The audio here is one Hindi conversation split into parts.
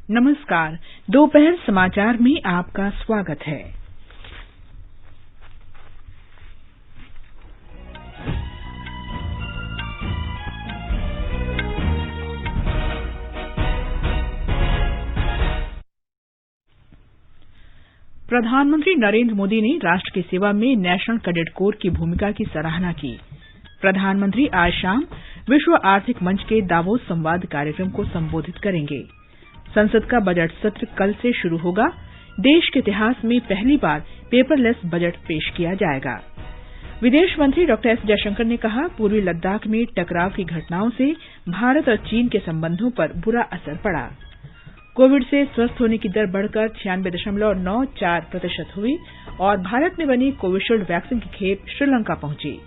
नमस्कार। दोपहर समाचार में आपका स्वागत है। प्रधानमंत्री नरेंद्र मोदी ने राष्ट्र की सेवा में नेशनल कैडेट कोर की भूमिका की सराहना की। प्रधानमंत्री आज शाम विश्व आर्थिक मंच के दावोस संवाद कार्यक्रम को संबोधित करेंगे। संसद का बजट सत्र कल से शुरू होगा। देश के इतिहास में पहली बार पेपरलेस बजट पेश किया जाएगा। विदेश मंत्री डॉ एस जयशंकर ने कहा, पूर्वी लद्दाख में टकराव की घटनाओं से भारत और चीन के संबंधों पर बुरा असर पड़ा। कोविड से स्वस्थ होने की दर बढ़कर 96.94% हुई और भारत में बनी कोविशील्ड वैक्सीन की खेप श्रीलंका पहुंची।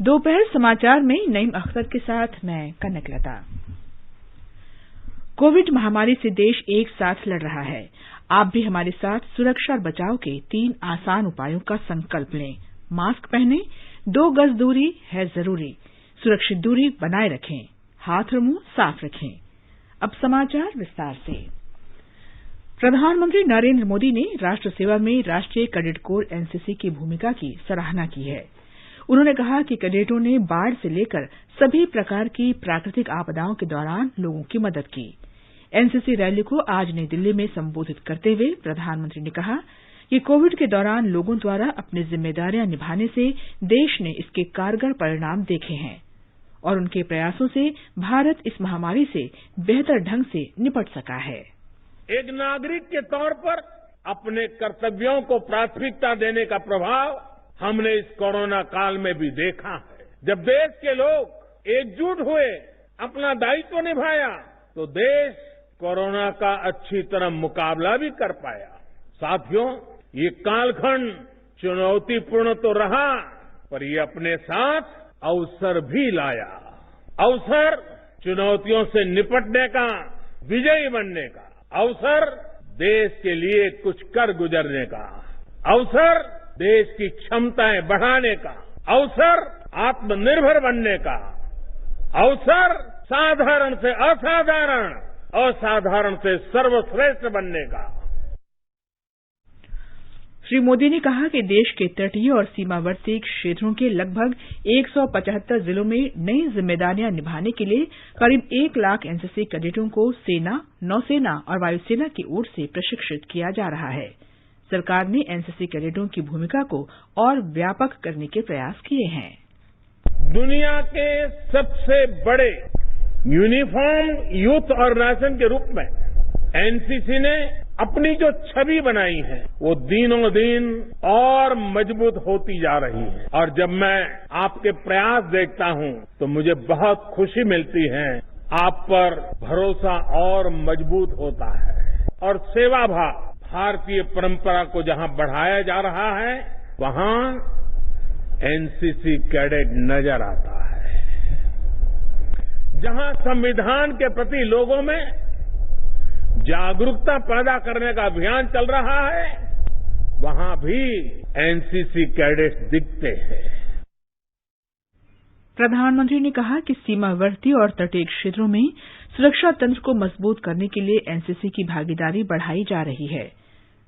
दोपहर समाचार में नईम अख्तर के साथ मैं कनकलता। कोविड महामारी से देश एक साथ लड़ रहा है। आप भी हमारे साथ सुरक्षा और बचाव के 3 आसान उपायों का संकल्प लें। मास्क पहनें, 2 गज दूरी है जरूरी, सुरक्षित दूरी बनाए रखें, हाथ और मुंह साफ रखें। अब समाचार विस्तार से। प्रधानमंत्री नरेंद्र मोदी ने राष्ट्र सेवा में राष्ट्रीय कैडेट कोर एनसीसी की भूमिका की सराहना की है। उन्होंने कहा कि कैडेटों ने बाढ़ से लेकर सभी प्रकार की प्राकृतिक आपदाओं के दौरान लोगों की मदद की। एनसीसी रैली को आज नई दिल्ली में संबोधित करते हुए प्रधानमंत्री ने कहा कि कोविड के दौरान लोगों द्वारा अपनी जिम्मेदारियां निभाने से देश ने इसके कारगर परिणाम देखे हैं और उनके प्रयासों से भारत इस महामारी से बेहतर ढंग से निपट सका है। एक नागरिक के तौर पर अपने कर्तव्यों को प्राथमिकता देने का प्रभाव हमने इस कोरोना काल में भी देखा है। जब देश के लोग एकजुट हुए, अपना दायित्व निभाया, तो देश कोरोना का अच्छी तरह मुकाबला भी कर पाया। साथियों, ये कालखंड चुनौतीपूर्ण तो रहा, पर ये अपने साथ अवसर भी लाया। अवसर चुनौतियों से निपटने का, विजयी बनने का, अवसर देश के लिए कुछ कर गुजरने का, अवसर देश की क्षमताएं बढ़ाने का, अवसर आत्मनिर्भर बनने का, अवसर साधारण से असाधारण, असाधारण से सर्वश्रेष्ठ बनने का। श्री मोदी ने कहा कि देश के तटीय और सीमावर्ती क्षेत्रों के लगभग 175 जिलों में नई जिम्मेदारियां निभाने के लिए करीब 1 लाख एनसीसी कैडेटों को सेना, नौसेना और वायुसेना की ओर से प्रशिक्षित किया जा रहा है। सरकार ने एनसीसी कैडेटों की भूमिका को और व्यापक करने के प्रयास किए हैं। दुनिया के सबसे बड़े यूनिफॉर्म यूथ ऑर्गेनाइजेशन के रूप में एनसीसी ने अपनी जो छवि बनाई है, वो दिनों दिन और मजबूत होती जा रही है। और जब मैं आपके प्रयास देखता हूं, तो मुझे बहुत खुशी मिलती है। आप पर भरोसा और मजबूत होता है और सेवा भाव, भारतीय परंपरा को जहां बढ़ाया जा रहा है, वहां एनसीसी कैडेट नजर आता है। जहां संविधान के प्रति लोगों में जागरूकता पैदा करने का अभियान चल रहा है, वहां भी एनसीसी कैडेट्स दिखते हैं। प्रधानमंत्री ने कहा कि सीमावर्ती और तटीय क्षेत्रों में सुरक्षा तंत्र को मजबूत करने के लिए एनसीसी की भागीदारी बढ़ाई जा रही है।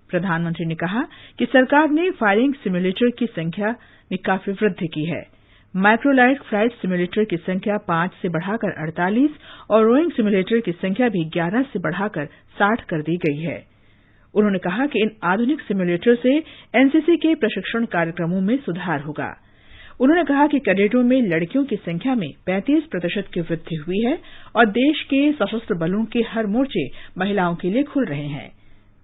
प्रधानमंत्री ने कहा कि सरकार ने फायरिंग सिमुलेटर की संख्या में काफी वृद्धि की है। माइक्रोलाइट फ्लाइट सिमुलेटर की संख्या 5 से बढ़ाकर 48 और रोइंग सिमुलेटर की संख्या भी 11 से बढ़ाकर 60 कर दी गई है। उन्होंने कहा कि इन आधुनिक सिमुलेटर से एनसीसी के प्रशिक्षण कार्यक्रमों में सुधार होगा। उन्होंने कहा कि कैडेटों में लड़कियों की संख्या में 35% की वृद्धि हुई है और देश के सशस्त्र बलों के हर मोर्चे महिलाओं के लिए खुल रहे हैं।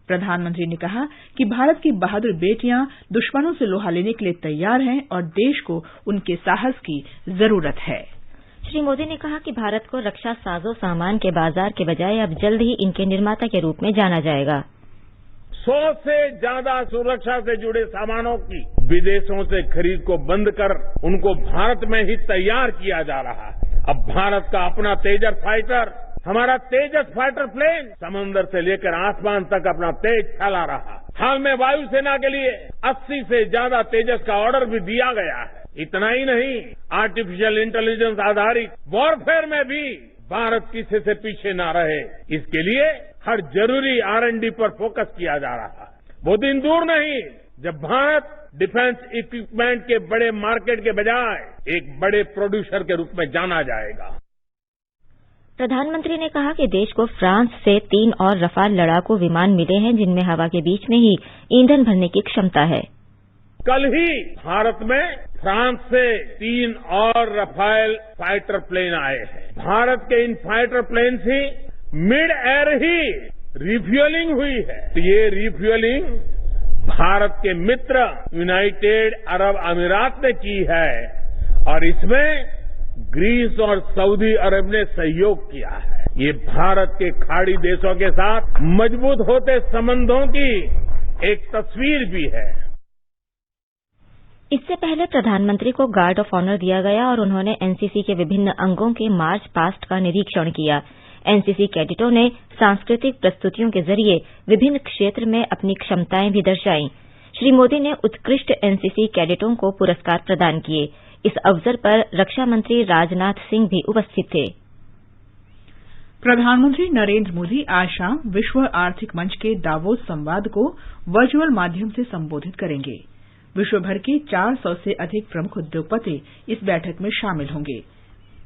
प्रधानमंत्री ने कहा कि भारत की बहादुर बेटियां दुश्मनों से लोहा लेने के लिए तैयार हैं और देश को उनके साहस की जरूरत है। श्री मोदी ने कहा कि भारत को रक्षा साजो सामान के बाजार के बजाय अब जल्द ही इनके निर्माता के रूप में जाना जाएगा। 100 से ज्यादा सुरक्षा से जुड़े सामानों की विदेशों से खरीद को बंद कर उनको भारत में ही तैयार किया जा रहा है। अब भारत का अपना तेजस फाइटर, हमारा तेजस फाइटर प्लेन समंदर से लेकर आसमान तक अपना तेज फैला रहा। हाल में वायुसेना के लिए 80 से ज्यादा तेजस का ऑर्डर भी दिया गया है। इतना ही नहीं, आर्टिफिशियल इंटेलिजेंस आधारित वॉरफेयर में भी भारत किसी से पीछे न रहे, इसके लिए हर जरूरी R&D पर फोकस किया जा रहा है। वो दिन दूर नहीं जब भारत डिफेंस इक्विपमेंट के बड़े मार्केट के बजाय एक बड़े प्रोड्यूसर के रूप में जाना जाएगा। प्रधानमंत्री ने कहा कि देश को फ्रांस से 3 और रफाल लड़ाकू विमान मिले हैं, जिनमें हवा के बीच में ही ईंधन भरने की क्षमता है। कल ही भारत में फ्रांस से 3 और रफाल फाइटर प्लेन आए हैं। भारत के इन फाइटर प्लेन से मिड एयर ही रिफ्यूलिंग हुई है। तो ये रिफ्यूलिंग भारत के मित्र यूनाइटेड अरब अमीरात ने की है और इसमें ग्रीस और सऊदी अरब ने सहयोग किया है। ये भारत के खाड़ी देशों के साथ मजबूत होते संबंधों की एक तस्वीर भी है। इससे पहले प्रधानमंत्री को गार्ड ऑफ ऑनर दिया गया और उन्होंने एनसीसी के विभिन्न अंगों के मार्च पास्ट का निरीक्षण किया। एनसीसी कैडेटों ने सांस्कृतिक प्रस्तुतियों के जरिए विभिन्न क्षेत्र में अपनी क्षमताएं भी दर्शाई। श्री मोदी ने उत्कृष्ट एनसीसी कैडेटों को पुरस्कार प्रदान किए। इस अवसर पर रक्षा मंत्री राजनाथ सिंह भी उपस्थित थे। प्रधानमंत्री नरेंद्र मोदी आज शाम विश्व आर्थिक मंच के दावोस संवाद को वर्चुअल माध्यम से संबोधित करेंगे। विश्व भर के 400 से अधिक प्रमुख उद्योगपति इस बैठक में शामिल होंगे।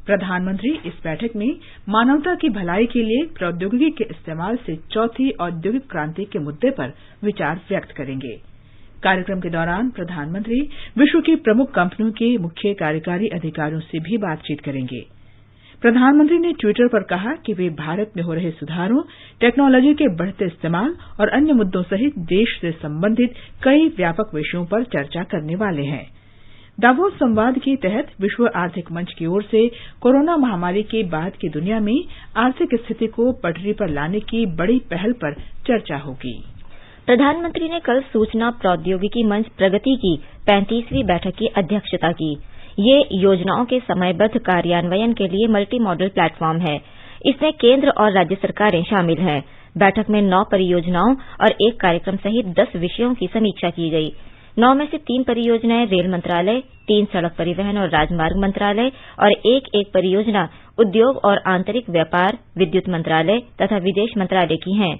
प्रधानमंत्री इस बैठक में मानवता की भलाई के लिए प्रौद्योगिकी के इस्तेमाल से चौथी औद्योगिक क्रांति के मुद्दे पर विचार व्यक्त करेंगे। कार्यक्रम के दौरान प्रधानमंत्री विश्व की प्रमुख कंपनियों के मुख्य कार्यकारी अधिकारियों से भी बातचीत करेंगे। प्रधानमंत्री ने ट्विटर पर कहा कि वे भारत में हो रहे सुधारों, टेक्नोलॉजी के बढ़ते इस्तेमाल और अन्य मुद्दों सहित देश से संबंधित कई व्यापक विषयों पर चर्चा करने वाले हैं। दावोस संवाद के तहत विश्व आर्थिक मंच की ओर से कोरोना महामारी के बाद की दुनिया में आर्थिक स्थिति को पटरी पर लाने की बड़ी पहल पर चर्चा होगी। प्रधानमंत्री ने कल सूचना प्रौद्योगिकी मंच प्रगति की 35वीं बैठक की अध्यक्षता की। ये योजनाओं के समयबद्ध कार्यान्वयन के लिए मल्टी मॉडल प्लेटफॉर्म है। इसमें केंद्र और राज्य सरकारें शामिल हैं। बैठक में 9 परियोजनाओं और 1 कार्यक्रम सहित 10 विषयों की समीक्षा की गई। 9 में से 3 परियोजनाएं रेल मंत्रालय, 3 सड़क परिवहन और राजमार्ग मंत्रालय और एक परियोजना उद्योग और आंतरिक व्यापार, विद्युत मंत्रालय तथा विदेश मंत्रालय की हैं।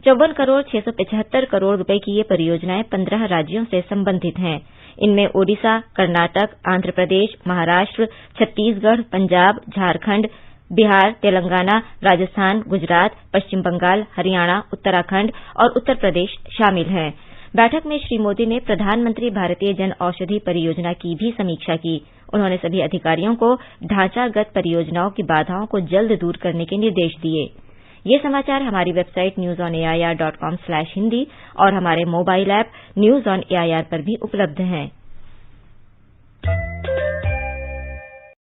54 करोड़ 675 करोड़ रुपए की ये परियोजनाएं 15 राज्यों से संबंधित हैं। इनमें ओडिशा, कर्नाटक, आंध्र प्रदेश, महाराष्ट्र, छत्तीसगढ़, पंजाब, झारखंड, बिहार, तेलंगाना, राजस्थान, गुजरात, पश्चिम बंगाल, हरियाणा, उत्तराखंड और उत्तर प्रदेश शामिल हैं। बैठक में श्री मोदी ने प्रधानमंत्री भारतीय जन औषधि परियोजना की भी समीक्षा की। उन्होंने सभी अधिकारियों को ढांचागत परियोजनाओं की बाधाओं को जल्द दूर करने के निर्देश दिए। ये समाचार हमारी वेबसाइट newsonair.com/hindi और हमारे mobile app news on AIR पर भी उपलब्ध हैं।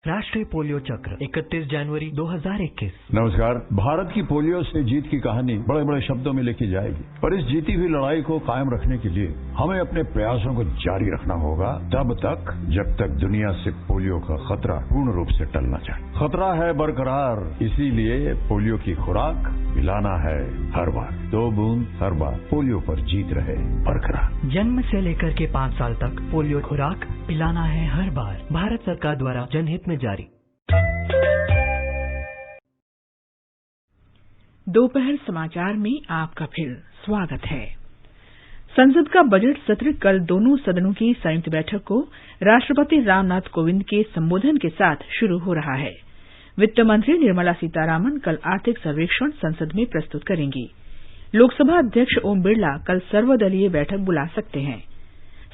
राष्ट्रीय पोलियो चक्र 31 जनवरी 2021। नमस्कार। भारत की पोलियो से जीत की कहानी बड़े बड़े शब्दों में लिखी जाएगी, पर इस जीती हुई लड़ाई को कायम रखने के लिए हमें अपने प्रयासों को जारी रखना होगा तब तक जब तक दुनिया से पोलियो का खतरा पूर्ण रूप से टलना चाहिए। खतरा है बरकरार, इसीलिए पोलियो की खुराक पिलाना है हर बार। 2 बूंद हर बार, पोलियो पर जीत रहे बरकरार। जन्म से लेकर के 5 साल तक पोलियो खुराक पिलाना है हर बार। भारत सरकार द्वारा जनहित में जारी। दोपहर समाचार में आपका फिर स्वागत है। संसद का बजट सत्र कल दोनों सदनों की संयुक्त बैठक को राष्ट्रपति रामनाथ कोविंद के संबोधन के साथ शुरू हो रहा है। वित्त मंत्री निर्मला सीतारामन कल आर्थिक सर्वेक्षण संसद में प्रस्तुत करेंगी। लोकसभा अध्यक्ष ओम बिरला कल सर्वदलीय बैठक बुला सकते हैं।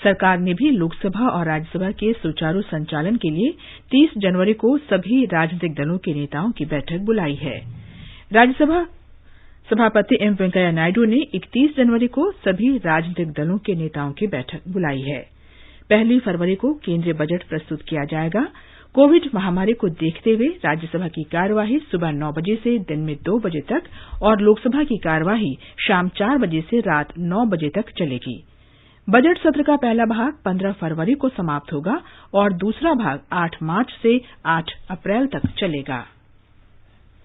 सरकार ने भी लोकसभा और राज्यसभा के सुचारू संचालन के लिए 30 जनवरी को सभी राजनीतिक दलों के नेताओं की बैठक बुलाई है। राज्यसभा सभापति एम वेंकैया नायडू ने 31 जनवरी को सभी राजनीतिक दलों के नेताओं की बैठक बुलाई है। 1 फरवरी को केंद्रीय बजट प्रस्तुत किया जाएगा। कोविड महामारी को देखते हुए राज्यसभा की कार्यवाही सुबह 9 बजे से दिन में 2 बजे तक और लोकसभा की कार्यवाही शाम 4 बजे से रात 9 बजे तक चलेगी। बजट सत्र का पहला भाग 15 फरवरी को समाप्त होगा और दूसरा भाग 8 मार्च से 8 अप्रैल तक चलेगा।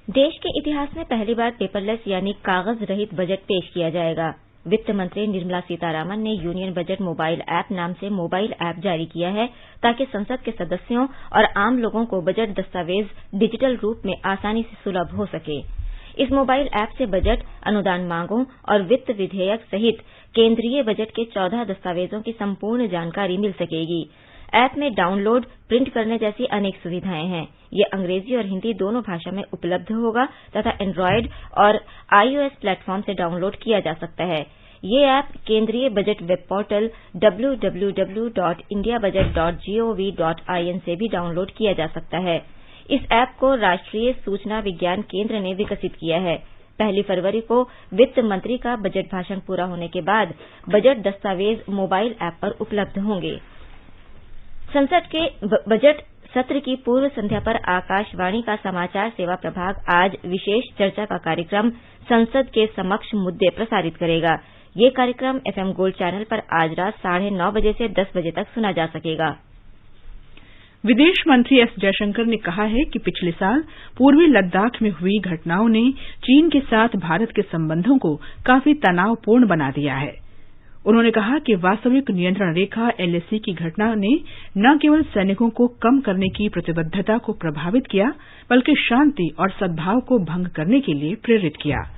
देश के इतिहास में पहली बार पेपरलेस यानी कागज रहित बजट पेश किया जाएगा। वित्त मंत्री निर्मला सीतारामन ने यूनियन बजट मोबाइल ऐप नाम से मोबाइल ऐप जारी किया है ताकि संसद के सदस्यों और आम लोगों को बजट दस्तावेज डिजिटल रूप में आसानी से सुलभ हो सके। इस मोबाइल ऐप से बजट, अनुदान मांगों और वित्त विधेयक सहित केंद्रीय बजट के 14 दस्तावेजों की संपूर्ण जानकारी मिल सकेगी। ऐप में डाउनलोड, प्रिंट करने जैसी अनेक सुविधाएं हैं। ये अंग्रेजी और हिंदी दोनों भाषा में उपलब्ध होगा तथा एंड्रॉयड और iOS प्लेटफॉर्म से डाउनलोड किया जा सकता है। ये ऐप केंद्रीय बजट वेब पोर्टल www.indiabudget.gov.in से भी डाउनलोड किया जा सकता है। इस ऐप को राष्ट्रीय सूचना विज्ञान केंद्र ने विकसित किया है। 1 फरवरी को वित्त मंत्री का बजट भाषण पूरा होने के बाद बजट दस्तावेज मोबाइल ऐप पर उपलब्ध होंगे। संसद के बजट सत्र की पूर्व संध्या पर आकाशवाणी का समाचार सेवा प्रभाग आज विशेष चर्चा का कार्यक्रम संसद के समक्ष मुद्दे प्रसारित करेगा। ये कार्यक्रम FM गोल्ड चैनल पर आज रात 9:30 बजे से 10 बजे तक सुना जा सकेगा। विदेश मंत्री एस जयशंकर ने कहा है कि पिछले साल पूर्वी लद्दाख में हुई घटनाओं ने चीन के साथ भारत के संबंधों को काफी तनावपूर्ण बना दिया है। उन्होंने कहा कि वास्तविक नियंत्रण रेखा LAC की घटना ने न केवल सैनिकों को कम करने की प्रतिबद्धता को प्रभावित किया, बल्कि शांति और सद्भाव को भंग करने के लिए प्रेरित किया।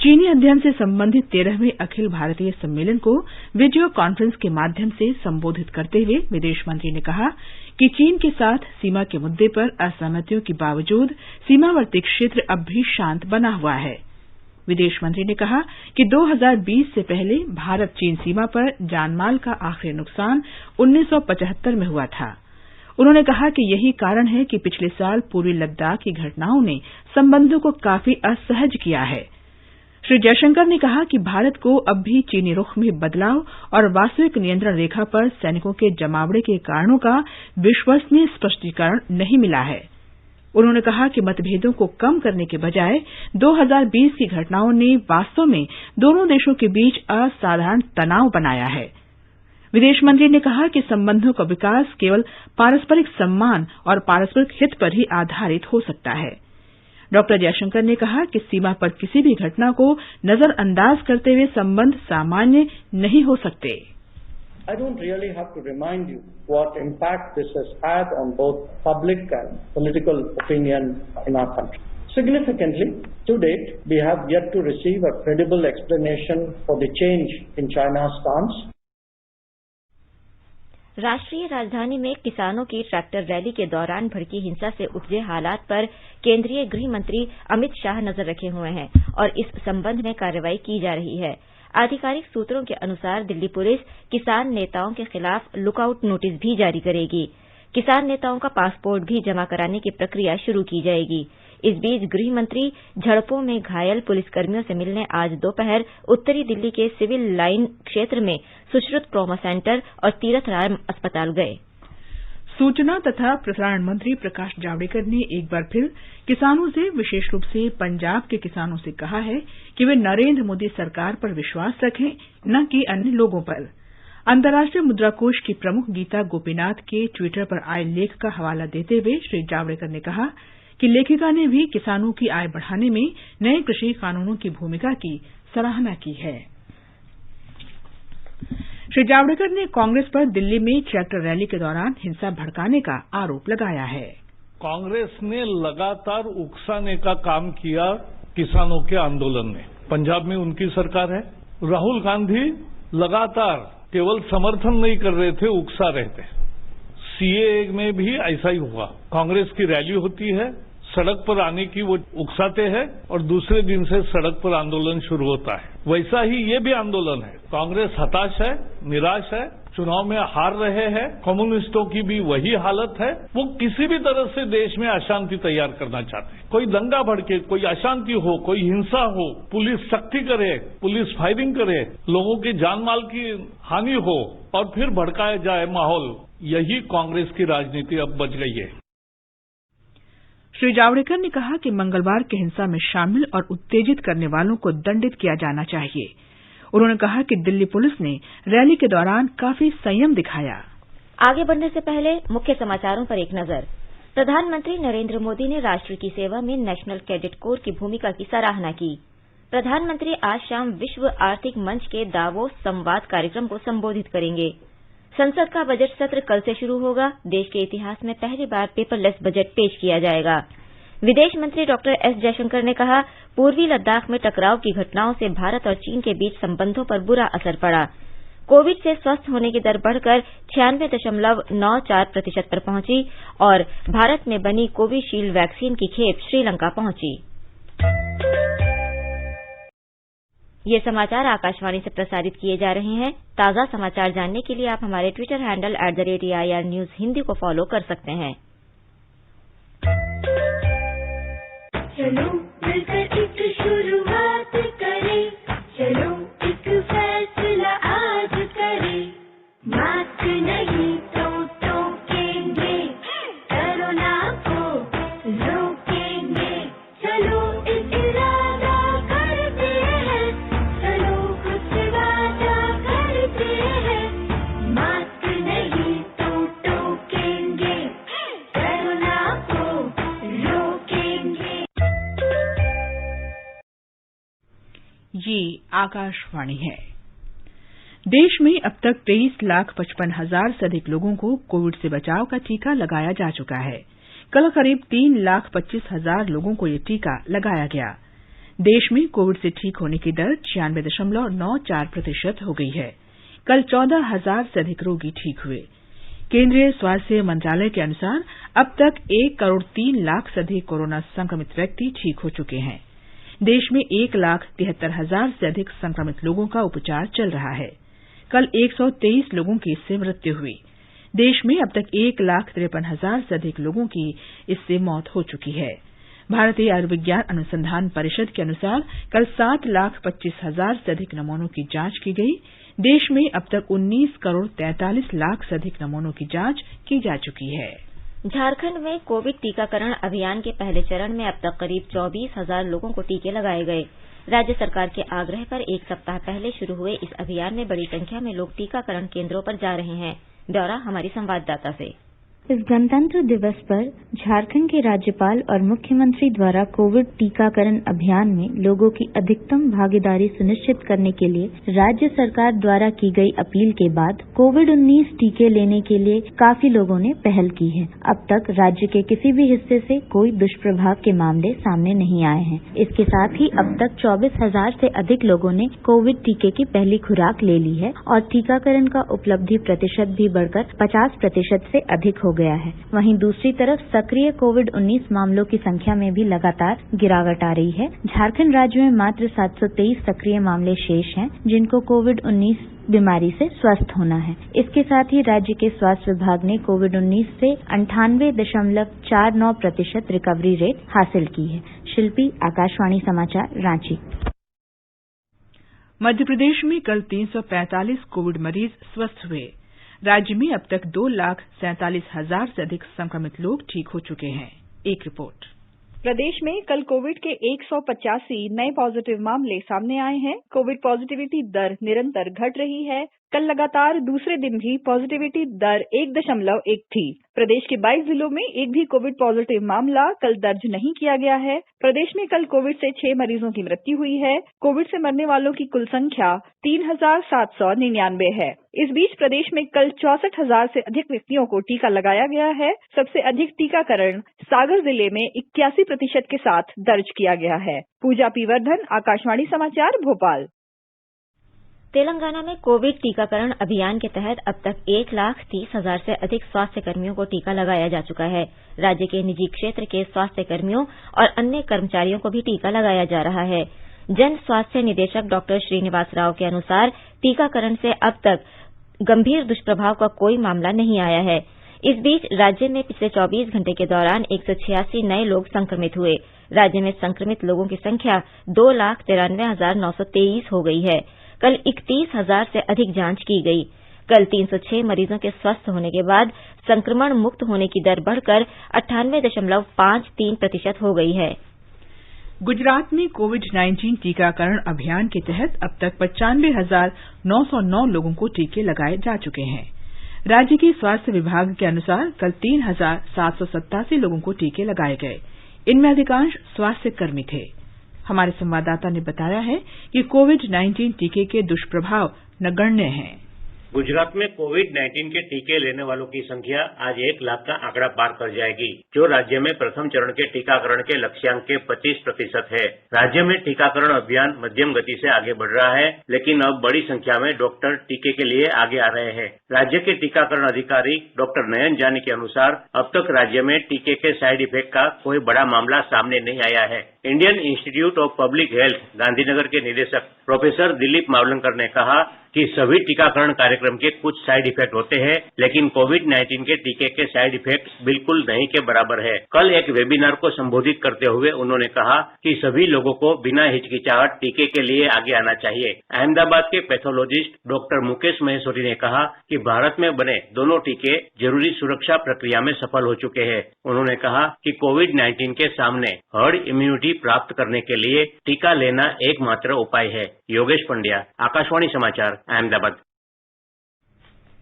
चीनी अध्ययन से संबंधित 13वें अखिल भारतीय सम्मेलन को वीडियो कॉन्फ्रेंस के माध्यम से संबोधित करते हुए विदेश मंत्री ने कहा कि चीन के साथ सीमा के मुद्दे पर असहमतियों के बावजूद सीमावर्ती क्षेत्र अब भी शांत बना हुआ है। विदेश मंत्री ने कहा कि 2020 से पहले भारत चीन सीमा पर जानमाल का आखिरी नुकसान 1975 में हुआ था। उन्होंने कहा कि यही कारण है कि पिछले साल पूर्वी लद्दाख की घटनाओं ने संबंधों को काफी असहज किया है। श्री जयशंकर ने कहा कि भारत को अब भी चीनी रुख में बदलाव और वास्तविक नियंत्रण रेखा पर सैनिकों के जमावड़े के कारणों का विश्वसनीय स्पष्टीकरण नहीं मिला है। उन्होंने कहा कि मतभेदों को कम करने के बजाय 2020 की घटनाओं ने वास्तव में दोनों देशों के बीच असाधारण तनाव बनाया है। विदेश मंत्री ने कहा कि संबंधों का विकास केवल पारस्परिक सम्मान और पारस्परिक हित पर ही आधारित हो सकता है। डॉ जयशंकर ने कहा कि सीमा पर किसी भी घटना को नजरअंदाज करते हुए संबंध सामान्य नहीं हो सकते। I don't really have to remind you what impact this has had on both public and political opinion in our country. Significantly, to date, we have yet to receive a credible explanation for the change in China's stance. राष्ट्रीय राजधानी में किसानों की ट्रैक्टर रैली के दौरान भड़की हिंसा से उपजे हालात पर केंद्रीय गृह मंत्री अमित शाह नजर रखे हुए हैं और इस संबंध में कार्रवाई की जा रही है। आधिकारिक सूत्रों के अनुसार दिल्ली पुलिस किसान नेताओं के खिलाफ लुकआउट नोटिस भी जारी करेगी। किसान नेताओं का पासपोर्ट भी जमा कराने की प्रक्रिया शुरू की जाएगी। इस बीच गृह मंत्री झड़पों में घायल पुलिसकर्मियों से मिलने आज दोपहर उत्तरी दिल्ली के सिविल लाइन क्षेत्र में सुश्रुत ट्रॉमा सेंटर और तीरथ राम अस्पताल गए। सूचना तथा प्रसारण मंत्री प्रकाश जावड़ेकर ने एक बार फिर किसानों से, विशेष रूप से पंजाब के किसानों से कहा है कि वे नरेंद्र मोदी सरकार पर विश्वास रखें, न कि अन्य लोगों पर। अंतर्राष्ट्रीय मुद्रा कोष की प्रमुख गीता गोपीनाथ के ट्विटर पर आए लेख का हवाला देते हुए श्री जावड़ेकर ने कहा कि लेखिका ने भी किसानों की आय बढ़ाने में नए कृषि कानूनों की भूमिका की सराहना की है। श्री जावड़ेकर ने कांग्रेस पर दिल्ली में ट्रैक्टर रैली के दौरान हिंसा भड़काने का आरोप लगाया है। कांग्रेस ने लगातार उकसाने का काम किया किसानों के आंदोलन में। पंजाब में उनकी सरकार है। राहुल गांधी लगातार केवल समर्थन नहीं कर रहे थे, उकसा रहे थे। CAA में भी ऐसा ही हुआ। कांग्रेस की रैली होती है, सड़क पर आने की वो उकसाते हैं और दूसरे दिन से सड़क पर आंदोलन शुरू होता है। वैसा ही ये भी आंदोलन है। कांग्रेस हताश है, निराश है, चुनाव में हार रहे हैं। कम्युनिस्टों की भी वही हालत है। वो किसी भी तरह से देश में अशांति तैयार करना चाहते हैं। कोई दंगा भड़के, कोई अशांति हो, कोई हिंसा हो, पुलिस सख्ती करे, पुलिस फायरिंग करे, लोगों की जान माल की हानि हो और फिर भड़काया जाए माहौल। यही कांग्रेस की राजनीति अब बच गई है। श्री जावड़ेकर ने कहा कि मंगलवार की हिंसा में शामिल और उत्तेजित करने वालों को दंडित किया जाना चाहिए। उन्होंने कहा कि दिल्ली पुलिस ने रैली के दौरान काफी संयम दिखाया। आगे बढ़ने से पहले मुख्य समाचारों पर एक नजर। प्रधानमंत्री नरेंद्र मोदी ने राष्ट्र की सेवा में नेशनल कैडेट कोर की भूमिका की सराहना की। प्रधानमंत्री आज शाम विश्व आर्थिक मंच के दावोस संवाद कार्यक्रम को संबोधित करेंगे। संसद का बजट सत्र कल से शुरू होगा। देश के इतिहास में पहली बार पेपरलेस बजट पेश किया जाएगा। विदेश मंत्री डॉक्टर एस जयशंकर ने कहा, पूर्वी लद्दाख में टकराव की घटनाओं से भारत और चीन के बीच संबंधों पर बुरा असर पड़ा। कोविड से स्वस्थ होने की दर बढ़कर 96.94% पर पहुंची और भारत में बनी कोविशील्ड वैक्सीन की खेप श्रीलंका पहुंची। ये समाचार आकाशवाणी से प्रसारित किए जा रहे हैं। ताजा समाचार जानने के लिए आप हमारे Twitter handle @AIR News Hindi को फॉलो कर सकते हैं। चलो मिलकर एक शुरुआत करें, चलो एक फैसला आज करें, मास्क नहीं तो टोकेंगे, कोरोना को रोकेंगे, चलो एक इरादा करते हैं, चलो कुछ वादा करते हैं, मास्क नहीं तो टोकेंगे, कोरोना को रोकेंगे। ये आकाशवाणी है। देश में अब तक 23,55,000 से अधिक लोगों को कोविड से बचाव का टीका लगाया जा चुका है। कल करीब 3,25,000 लोगों को ये टीका लगाया गया। देश में कोविड से ठीक होने की दर 96.94% हो गई है। कल 14,000 से अधिक रोगी ठीक हुए। केंद्रीय स्वास्थ्य मंत्रालय के अनुसार अब तक 1 करोड़ 3 लाख से अधिक कोरोना संक्रमित व्यक्ति ठीक हो चुके हैं। देश में 1,73,000 से अधिक संक्रमित लोगों का उपचार चल रहा है। कल 123 लोगों की इससे मृत्यु हुई। देश में अब तक 1,53,000 से अधिक लोगों की इससे मौत हो चुकी है। भारतीय आयुर्विज्ञान अनुसंधान परिषद के अनुसार कल 7,25,000 से अधिक नमूनों की जांच की गई। देश में अब तक 19 करोड़ 43 लाख से अधिक नमूनों की जांच की जा चुकी है। झारखंड में कोविड टीकाकरण अभियान के पहले चरण में अब तक करीब 24,000 लोगों को टीके लगाए गए। राज्य सरकार के आग्रह पर एक सप्ताह पहले शुरू हुए इस अभियान में बड़ी संख्या में लोग टीकाकरण केंद्रों पर जा रहे हैं। ब्यौरा हमारी संवाददाता से। इस गणतंत्र दिवस पर झारखंड के राज्यपाल और मुख्यमंत्री द्वारा कोविड टीकाकरण अभियान में लोगों की अधिकतम भागीदारी सुनिश्चित करने के लिए राज्य सरकार द्वारा की गई अपील के बाद कोविड-19 टीके लेने के लिए काफी लोगों ने पहल की है। अब तक राज्य के किसी भी हिस्से से कोई दुष्प्रभाव के मामले सामने नहीं आए हैं। इसके साथ ही अब तक 24,000 से अधिक लोगों ने कोविड टीके की पहली खुराक ले ली है और टीकाकरण का उपलब्धि प्रतिशत भी बढ़कर 50% से अधिक हो गया है। वहीं दूसरी तरफ सक्रिय कोविड-19 मामलों की संख्या में भी लगातार गिरावट आ रही है। झारखंड राज्य में मात्र 723 सक्रिय मामले शेष हैं, जिनको कोविड-19 बीमारी से स्वस्थ होना है। इसके साथ ही राज्य के स्वास्थ्य विभाग ने कोविड-19 से 98.49% रिकवरी रेट हासिल की है। शिल्पी, आकाशवाणी समाचार, रांची। मध्य प्रदेश में कल 345 कोविड मरीज स्वस्थ हुए। राज्य में अब तक 2,47,000 से अधिक संक्रमित लोग ठीक हो चुके हैं। एक रिपोर्ट। प्रदेश में कल कोविड के 185 नए पॉजिटिव मामले सामने आए हैं। कोविड पॉजिटिविटी दर निरंतर घट रही है। कल लगातार दूसरे दिन भी पॉजिटिविटी दर 1.1 थी। प्रदेश के 22 जिलों में एक भी कोविड पॉजिटिव मामला कल दर्ज नहीं किया गया है। प्रदेश में कल कोविड से 6 मरीजों की मृत्यु हुई है। कोविड से मरने वालों की कुल संख्या 3,799 है। इस बीच प्रदेश में कल 64,000 से अधिक व्यक्तियों को टीका लगाया गया है। सबसे अधिक टीकाकरण सागर जिले में 81% के साथ दर्ज किया गया है। पूजा पीवर्धन, आकाशवाणी समाचार, भोपाल। तेलंगाना में कोविड टीकाकरण अभियान के तहत अब तक 1,30,000 से अधिक स्वास्थ्य कर्मियों को टीका लगाया जा चुका है। राज्य के निजी क्षेत्र के स्वास्थ्य कर्मियों और अन्य कर्मचारियों को भी टीका लगाया जा रहा है। जन स्वास्थ्य निदेशक डॉक्टर श्रीनिवास राव के अनुसार टीकाकरण से अब तक गंभीर दुष्प्रभाव का कोई मामला नहीं आया है। इस बीच राज्य में पिछले 24 घंटे के दौरान 186 नए लोग संक्रमित हुए। राज्य में संक्रमित लोगों की संख्या 2,93,923 हो गई है। कल 31,000 से अधिक जांच की गई। कल 306 मरीजों के स्वस्थ होने के बाद संक्रमण मुक्त होने की दर बढ़कर 98.53% हो गई है। गुजरात में कोविड-19 टीकाकरण अभियान के तहत अब तक 95,909 लोगों को टीके लगाए जा चुके हैं। राज्य के स्वास्थ्य विभाग के अनुसार कल 3,787 लोगों को टीके लगाए गए। इनमें अधिकांश स्वास्थ्य कर्मी थे। हमारे संवाददाता ने बताया है कि कोविड-19 टीके के दुष्प्रभाव नगण्य हैं। गुजरात में कोविड-19 के टीके लेने वालों की संख्या आज 1 लाख का आंकड़ा पार कर जाएगी, जो राज्य में प्रथम चरण के टीकाकरण के लक्ष्यांक के 25% है। राज्य में टीकाकरण अभियान मध्यम गति से आगे बढ़ रहा है, लेकिन अब बड़ी संख्या में डॉक्टर टीके के लिए आगे आ रहे हैं। राज्य के टीकाकरण अधिकारी डॉक्टर नयन जानी के अनुसार अब तक राज्य में टीके के साइड इफेक्ट का कोई बड़ा मामला सामने नहीं आया है। Indian institute of public health Gandhinagar के निदेशक प्रोफेसर दिलीप मावलंकर ने कहा कि सभी टीकाकरण कार्यक्रम के कुछ साइड इफेक्ट होते हैं, लेकिन कोविड-19 के टीके के साइड इफेक्ट बिल्कुल नहीं के बराबर है। कल एक वेबिनार को संबोधित करते हुए उन्होंने कहा कि सभी लोगों को बिना हिचकिचाहट टीके के लिए आगे आना चाहिए। अहमदाबाद के पैथोलॉजिस्ट डॉक्टर मुकेश महेश्वरी ने कहा कि भारत में बने दोनों टीके जरूरी सुरक्षा प्रक्रिया में सफल हो चुके हैं। उन्होंने कहा कि कोविड-19 के सामने हर्ड इम्यूनिटी प्राप्त करने के लिए टीका लेना एकमात्र उपाय है। योगेश पंड्या, आकाशवाणी समाचार, अहमदाबाद।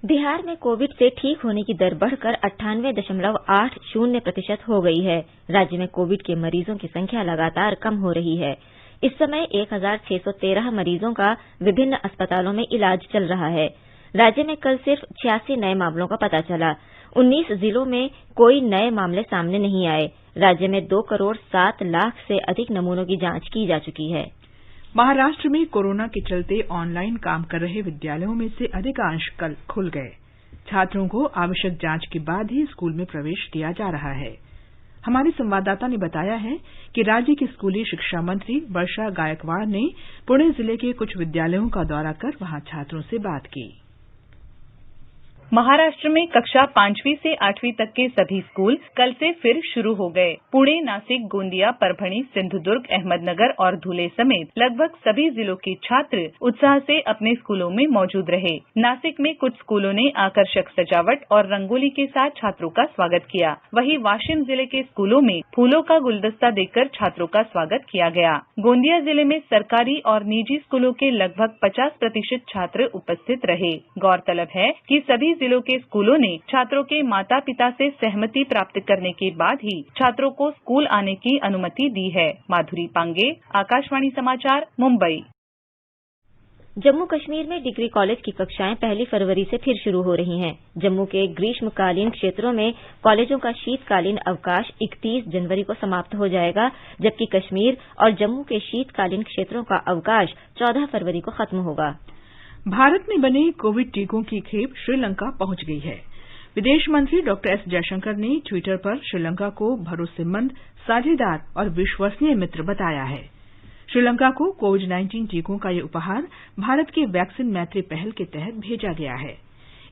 बिहार में कोविड से ठीक होने की दर बढ़कर 98.80% हो गई है। राज्य में कोविड के मरीजों की संख्या लगातार कम हो रही है। इस समय 1613 मरीजों का विभिन्न अस्पतालों में इलाज चल रहा है। राज्य में कल सिर्फ 86 नए मामलों का पता चला। 19 जिलों में कोई नए मामले सामने नहीं आए। राज्य में 2 करोड़ 7 लाख से अधिक नमूनों की जांच की जा चुकी है। महाराष्ट्र में कोरोना के चलते ऑनलाइन काम कर रहे विद्यालयों में से अधिकांश कल खुल गए। छात्रों को आवश्यक जांच के बाद ही स्कूल में प्रवेश दिया जा रहा है। हमारे संवाददाता ने बताया है कि राज्य की स्कूली शिक्षा मंत्री वर्षा गायकवाड़ ने पुणे जिले के कुछ विद्यालयों का दौरा कर वहां छात्रों से बात की। महाराष्ट्र में कक्षा 5वीं से 8वीं तक के सभी स्कूल कल से फिर शुरू हो गए। पुणे, नासिक, गोंदिया, परभणी, सिंधुदुर्ग, अहमदनगर और धुले समेत लगभग सभी जिलों के छात्र उत्साह से अपने स्कूलों में मौजूद रहे। नासिक में कुछ स्कूलों ने आकर्षक सजावट और रंगोली के साथ छात्रों का स्वागत किया। वहीं वाशिम जिले के स्कूलों में फूलों का गुलदस्ता देकर छात्रों का स्वागत किया गया। गोंदिया जिले में सरकारी और निजी स्कूलों के लगभग 50% छात्र उपस्थित रहे। गौरतलब है कि सभी जिलों के स्कूलों ने छात्रों के माता पिता से सहमति प्राप्त करने के बाद ही छात्रों को स्कूल आने की अनुमति दी है। माधुरी पांगे, आकाशवाणी समाचार, मुंबई। जम्मू कश्मीर में डिग्री कॉलेज की कक्षाएं 1 फरवरी से फिर शुरू हो रही हैं। जम्मू के ग्रीष्मकालीन क्षेत्रों में कॉलेजों का शीतकालीन अवकाश 31 जनवरी को समाप्त हो जाएगा, जबकि कश्मीर और जम्मू के शीतकालीन क्षेत्रों का अवकाश 14 फरवरी को खत्म होगा। भारत में बने कोविड टीकों की खेप श्रीलंका पहुंच गई है। विदेश मंत्री डॉक्टर एस जयशंकर ने ट्विटर पर श्रीलंका को भरोसेमंद, साझेदार और विश्वसनीय मित्र बताया है। श्रीलंका को कोविड-19 टीकों का ये उपहार भारत के वैक्सीन मैत्री पहल के तहत भेजा गया है।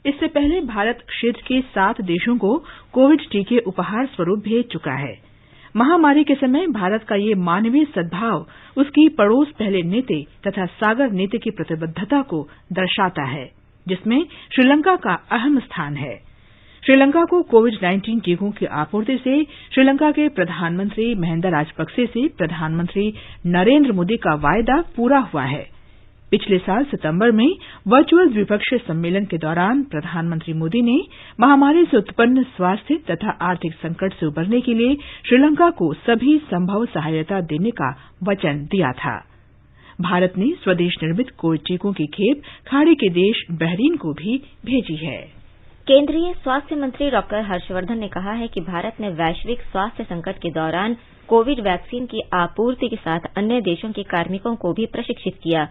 इससे पहले भारत क्षेत्र के 7 देशों को कोविड टीके उपहार स्वरूप भेज चुका है। महामारी के समय भारत का ये मानवीय सद्भाव उसकी पड़ोस पहले नीति तथा सागर नीति की प्रतिबद्धता को दर्शाता है, जिसमें श्रीलंका का अहम स्थान है। श्रीलंका को कोविड-19 टीकों की आपूर्ति से श्रीलंका के प्रधानमंत्री महिंदा राजपक्से से प्रधानमंत्री नरेंद्र मोदी का वायदा पूरा हुआ है। पिछले साल सितंबर में वर्चुअल द्विपक्षीय सम्मेलन के दौरान प्रधानमंत्री मोदी ने महामारी से उत्पन्न स्वास्थ्य तथा आर्थिक संकट से उबरने के लिए श्रीलंका को सभी संभव सहायता देने का वचन दिया था। भारत ने स्वदेश निर्मित कोविड टीकों की खेप खाड़ी के देश बहरीन को भी भेजी है। केंद्रीय स्वास्थ्य मंत्री डॉक्टर हर्षवर्धन ने कहा है कि भारत ने वैश्विक स्वास्थ्य संकट के दौरान कोविड वैक्सीन की आपूर्ति के साथ अन्य देशों के कार्मिकों को भी प्रशिक्षित किया।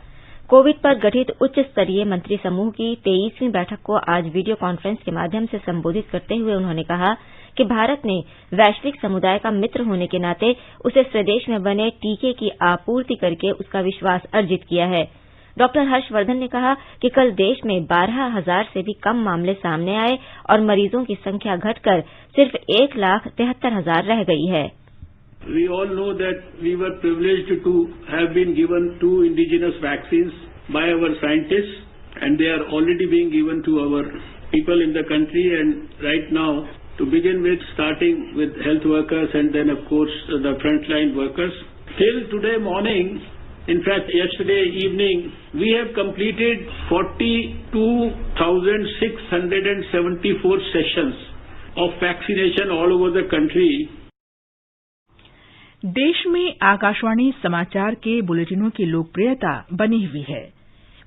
कोविड पर गठित उच्च स्तरीय मंत्री समूह की 23वीं बैठक को आज वीडियो कॉन्फ्रेंस के माध्यम से संबोधित करते हुए उन्होंने कहा कि भारत ने वैश्विक समुदाय का मित्र होने के नाते उसे स्वदेश में बने टीके की आपूर्ति करके उसका विश्वास अर्जित किया है। डॉक्टर हर्षवर्धन ने कहा कि कल देश में 12,000 से भी कम मामले सामने आए और मरीजों की संख्या घटकर सिर्फ 1,73,000 रह गई है। We all know that we were privileged to have been given 2 indigenous vaccines by our scientists, and they are already being given to our people in the country. And right now, to begin with, starting with health workers and then, of course, the frontline workers. Till today morning, in fact, yesterday evening, we have completed 42,674 sessions of vaccination all over the country. देश में आकाशवाणी समाचार के बुलेटिनों की लोकप्रियता बनी हुई है।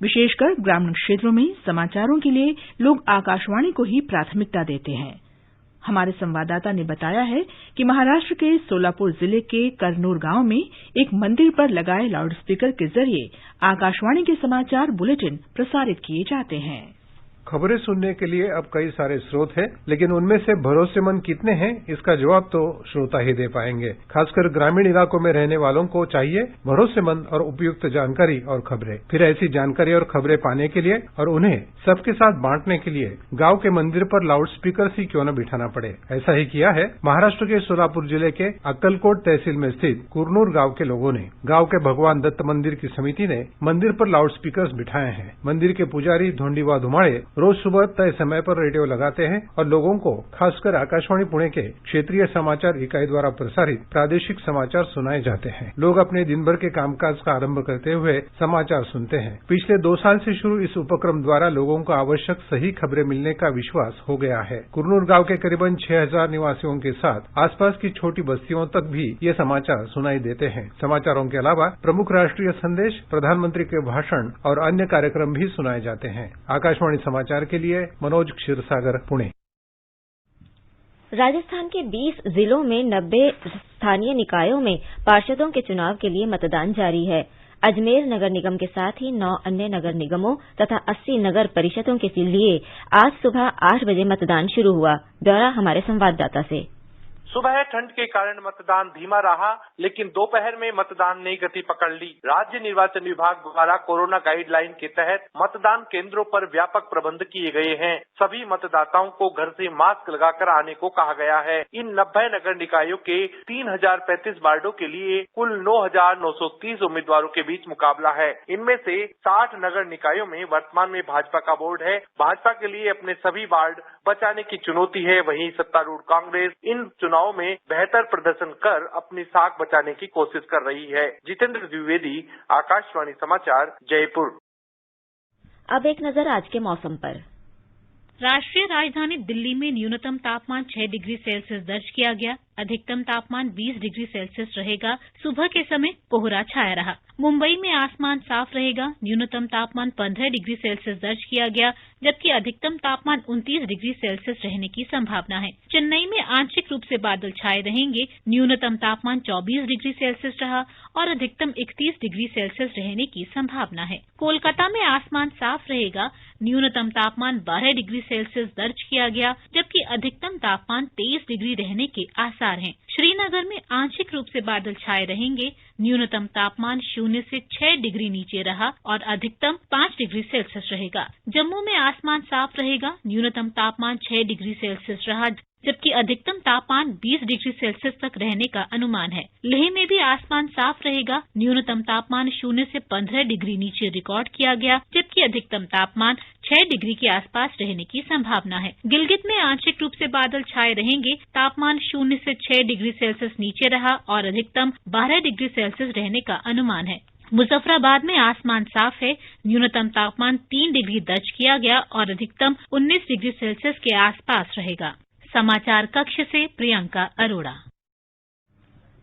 विशेषकर ग्रामीण क्षेत्रों में समाचारों के लिए लोग आकाशवाणी को ही प्राथमिकता देते हैं। हमारे संवाददाता ने बताया है कि महाराष्ट्र के सोलापुर जिले के करनूर गांव में एक मंदिर पर लगाए लाउडस्पीकर के जरिए आकाशवाणी के समाचार बुलेटिन प्रसारित किए जाते हैं। खबरें सुनने के लिए अब कई सारे स्रोत हैं, लेकिन उनमें से भरोसेमंद कितने हैं इसका जवाब तो श्रोता ही दे पाएंगे। खासकर ग्रामीण इलाकों में रहने वालों को चाहिए भरोसेमंद और उपयुक्त जानकारी और खबरें। फिर ऐसी जानकारी और खबरें पाने के लिए और उन्हें सबके साथ बांटने के लिए गांव के मंदिर पर लाउडस्पीकर ही क्यों न बिठाना पड़े। ऐसा ही किया है महाराष्ट्र के सोलापुर जिले के अक्कलकोट तहसील में स्थित कुरनूर गांव के लोगों ने। गांव के भगवान दत्त मंदिर की समिति ने मंदिर पर लाउडस्पीकर बिठाए हैं। मंदिर के पुजारी धोंडीवा धुमाड़े रोज सुबह तय समय पर रेडियो लगाते हैं और लोगों को खासकर आकाशवाणी पुणे के क्षेत्रीय समाचार इकाई द्वारा प्रसारित प्रादेशिक समाचार सुनाए जाते हैं। लोग अपने दिन भर के कामकाज का आरंभ करते हुए समाचार सुनते हैं। पिछले 2 साल से शुरू इस उपक्रम द्वारा लोगों को आवश्यक सही खबरें मिलने का विश्वास हो गया है। कुरनूर गांव के करीबन 6000 निवासियों के साथ आसपास की छोटी बस्तियों तक भी ये समाचार सुनाई देते हैं। समाचारों के अलावा प्रमुख राष्ट्रीय संदेश, प्रधानमंत्री के भाषण और अन्य कार्यक्रम भी सुनाए जाते हैं। आकाशवाणी समाचार के लिए मनोज क्षीरसागर, पुणे। राजस्थान के 20 जिलों में 90 स्थानीय निकायों में पार्षदों के चुनाव के लिए मतदान जारी है। अजमेर नगर निगम के साथ ही 9 अन्य नगर निगमों तथा 80 नगर परिषदों के लिए आज सुबह 8 बजे मतदान शुरू हुआ। ब्यौरा हमारे संवाददाता से। सुबह ठंड के कारण मतदान धीमा रहा, लेकिन दोपहर में मतदान ने गति पकड़ ली। राज्य निर्वाचन विभाग द्वारा कोरोना गाइडलाइन के तहत मतदान केंद्रों पर व्यापक प्रबंध किए गए हैं। सभी मतदाताओं को घर से मास्क लगाकर आने को कहा गया है। इन 90 नगर निकायों के 3035 वार्डों के लिए कुल 9930 उम्मीदवारों के बीच मुकाबला है। इनमें से 60 नगर निकायों में वर्तमान में भाजपा का बोर्ड है। भाजपा के लिए अपने सभी वार्ड बचाने की चुनौती है। वहीं सत्तारूढ़ कांग्रेस इन चुनाव में बेहतर प्रदर्शन कर अपनी साख बचाने की कोशिश कर रही है। जितेंद्र द्विवेदी, आकाशवाणी समाचार, जयपुर। अब एक नजर आज के मौसम पर। राष्ट्रीय राजधानी दिल्ली में न्यूनतम तापमान 6 डिग्री सेल्सियस दर्ज किया गया। अधिकतम तापमान 20 डिग्री सेल्सियस रहेगा। सुबह के समय कोहरा छाया रहा। मुंबई में आसमान साफ रहेगा। न्यूनतम तापमान 15 डिग्री सेल्सियस दर्ज किया गया, जबकि अधिकतम तापमान 29 डिग्री सेल्सियस रहने की संभावना है। चेन्नई में आंशिक रूप से बादल छाए रहेंगे। न्यूनतम तापमान 24 डिग्री सेल्सियस रहा और अधिकतम 31 डिग्री सेल्सियस रहने की संभावना है। कोलकाता में आसमान साफ रहेगा। न्यूनतम तापमान 12 डिग्री सेल्सियस दर्ज किया गया, जबकि अधिकतम तापमान 23 डिग्री रहने के आसार हैं। श्रीनगर में आंशिक रूप से बादल छाए रहेंगे। न्यूनतम तापमान 0 से 6 डिग्री नीचे रहा और अधिकतम 5 डिग्री सेल्सियस रहेगा। जम्मू में आसमान साफ रहेगा। न्यूनतम तापमान 6 डिग्री सेल्सियस रहा, जबकि अधिकतम तापमान 20 डिग्री सेल्सियस तक रहने का अनुमान है। लेह में भी आसमान साफ रहेगा। न्यूनतम तापमान 0 से 15 डिग्री नीचे रिकॉर्ड किया गया, जबकि अधिकतम तापमान 6 डिग्री के आसपास रहने की संभावना है। गिलगित में आंशिक रूप से बादल छाए रहेंगे। तापमान 0 से 6 डिग्री सेल्सियस नीचे रहा और अधिकतम 12 डिग्री सेल्सियस रहने का अनुमान है। मुजफ्फराबाद में आसमान साफ है। न्यूनतम तापमान 3 डिग्री दर्ज किया गया और अधिकतम 19 डिग्री सेल्सियस के आसपास रहेगा। समाचार कक्ष से प्रियंका अरोड़ा।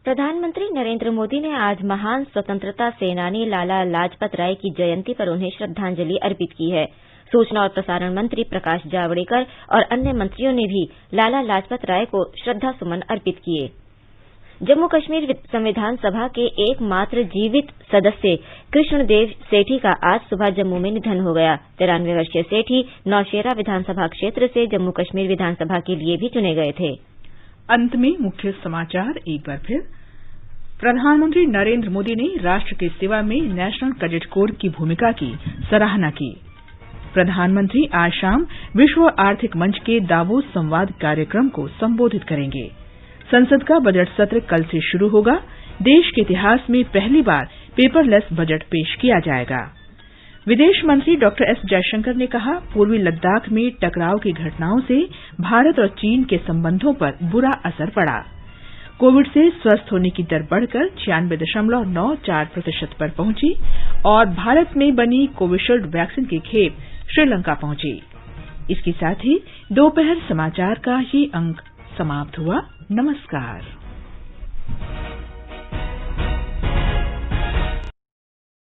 प्रधानमंत्री नरेंद्र मोदी ने आज महान स्वतंत्रता सेनानी लाला लाजपत राय की जयंती पर उन्हें श्रद्धांजलि अर्पित की है। सूचना और प्रसारण मंत्री प्रकाश जावड़ेकर और अन्य मंत्रियों ने भी लाला लाजपत राय को श्रद्धा सुमन अर्पित किए। जम्मू कश्मीर संविधान सभा के एकमात्र जीवित सदस्य कृष्णदेव सेठी का आज सुबह जम्मू में निधन हो गया। 93 वर्षीय सेठी नौशेरा विधानसभा क्षेत्र से जम्मू कश्मीर विधानसभा के लिए भी चुने गए थे। अंत में मुख्य समाचार एक बार फिर। प्रधानमंत्री नरेंद्र मोदी ने राष्ट्र की सेवा में नेशनल कैडेट कोर की भूमिका की सराहना की। प्रधानमंत्री आज शाम विश्व आर्थिक मंच के दावोस संवाद कार्यक्रम को संबोधित करेंगे। संसद का बजट सत्र कल से शुरू होगा। देश के इतिहास में पहली बार पेपरलेस बजट पेश किया जाएगा। विदेश मंत्री डॉ एस जयशंकर ने कहा, पूर्वी लद्दाख में टकराव की घटनाओं से भारत और चीन के संबंधों पर बुरा असर पड़ा। कोविड से स्वस्थ होने की दर बढ़कर 96.94% पर पहुंची और भारत में बनी कोविशील्ड वैक्सीन की खेप श्रीलंका पहुंची। इसके साथ ही दोपहर समाचार का ये अंक समाप्त हुआ। नमस्कार।